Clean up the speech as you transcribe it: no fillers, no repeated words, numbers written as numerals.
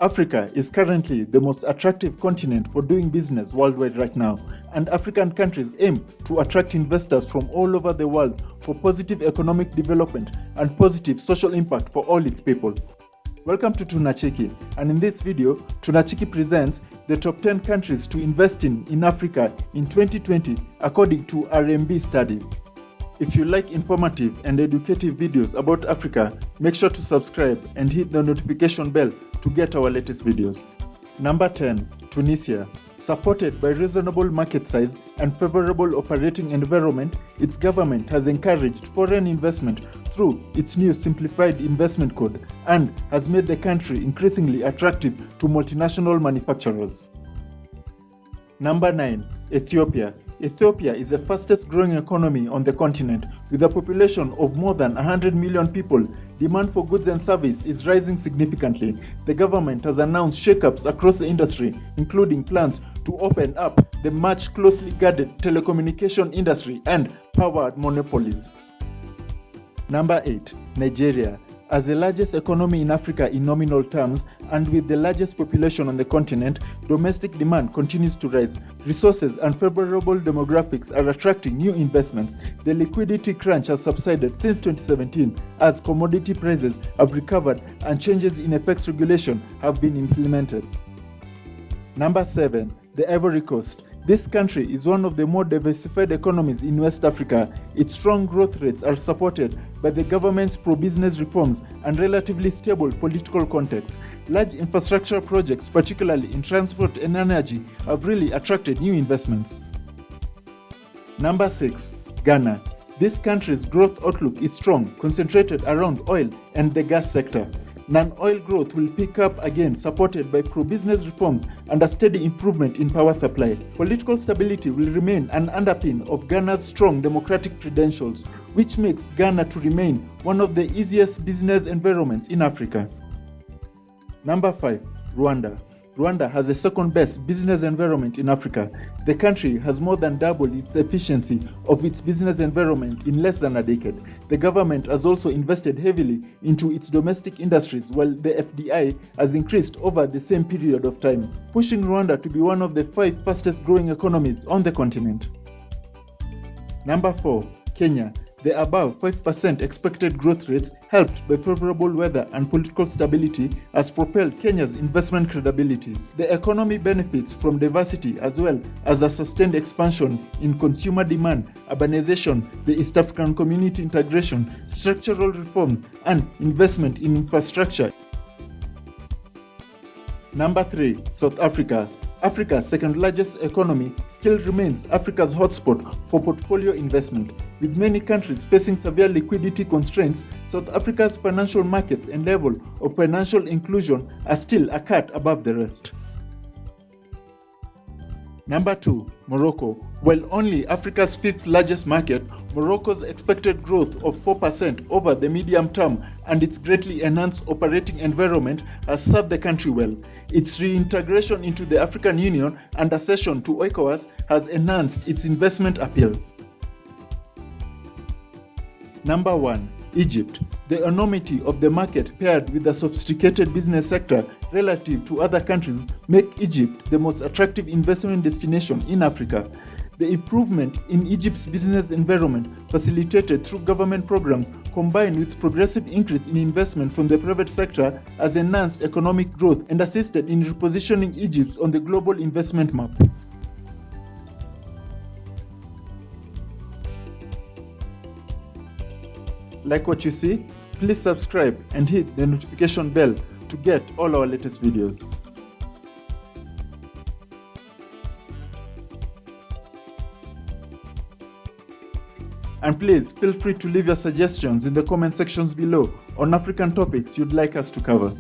Africa is currently the most attractive continent for doing business worldwide right now, and African countries aim to attract investors from all over the world for positive economic development and positive social impact for all its people. Welcome to Tunacheki, and in this video, Tunacheki presents the top 10 countries to invest in Africa in 2020 according to RMB studies. If you like informative and educative videos about Africa, make sure to subscribe and hit the notification bell to get our latest videos. Number 10. Tunisia. Supported by reasonable market size and favorable operating environment, its government has encouraged foreign investment through its new simplified investment code and has made the country increasingly attractive to multinational manufacturers. Number 9. Ethiopia. Ethiopia is the fastest growing economy on the continent. With a population of more than 100 million people, demand for goods and services is rising significantly. The government has announced shakeups across the industry, including plans to open up the much closely guarded telecommunication industry and power monopolies. Number 8. Nigeria. As the largest economy in Africa in nominal terms and with the largest population on the continent, domestic demand continues to rise. Resources and favorable demographics are attracting new investments. The liquidity crunch has subsided since 2017 as commodity prices have recovered and changes in FX regulation have been implemented. Number 7. The Ivory Coast. This country is one of the more diversified economies in West Africa. Its strong growth rates are supported by the government's pro-business reforms and relatively stable political context. Large infrastructure projects, particularly in transport and energy, have really attracted new investments. Number 6. Ghana. This country's growth outlook is strong, concentrated around oil and the gas sector. Non-oil growth will pick up again, supported by pro-business reforms and a steady improvement in power supply. Political stability will remain an underpin of Ghana's strong democratic credentials, which makes Ghana to remain one of the easiest business environments in Africa. Number 5. Rwanda. Rwanda has the second best business environment in Africa. The country has more than doubled its efficiency of its business environment in less than a decade. The government has also invested heavily into its domestic industries, while the FDI has increased over the same period of time, pushing Rwanda to be one of the 5 fastest growing economies on the continent. Number 4. Kenya. The above 5% expected growth rates, helped by favorable weather and political stability, has propelled Kenya's investment credibility. The economy benefits from diversity as well as a sustained expansion in consumer demand, urbanization, the East African community integration, structural reforms, and investment in infrastructure. Number 3. South Africa. Africa's second largest economy still remains Africa's hotspot for portfolio investment. With many countries facing severe liquidity constraints, South Africa's financial markets and level of financial inclusion are still a cut above the rest. Number 2. Morocco. While only Africa's 5th largest market, Morocco's expected growth of 4% over the medium term and its greatly enhanced operating environment has served the country well. Its reintegration into the African Union and accession to ECOWAS has enhanced its investment appeal. Number 1. Egypt. The enormity of the market paired with the sophisticated business sector relative to other countries make Egypt the most attractive investment destination in Africa. The improvement in Egypt's business environment, facilitated through government programs combined with progressive increase in investment from the private sector, has enhanced economic growth and assisted in repositioning Egypt on the global investment map. Like what you see? Please subscribe and hit the notification bell to get all our latest videos. And please feel free to leave your suggestions in the comment sections below on African topics you'd like us to cover.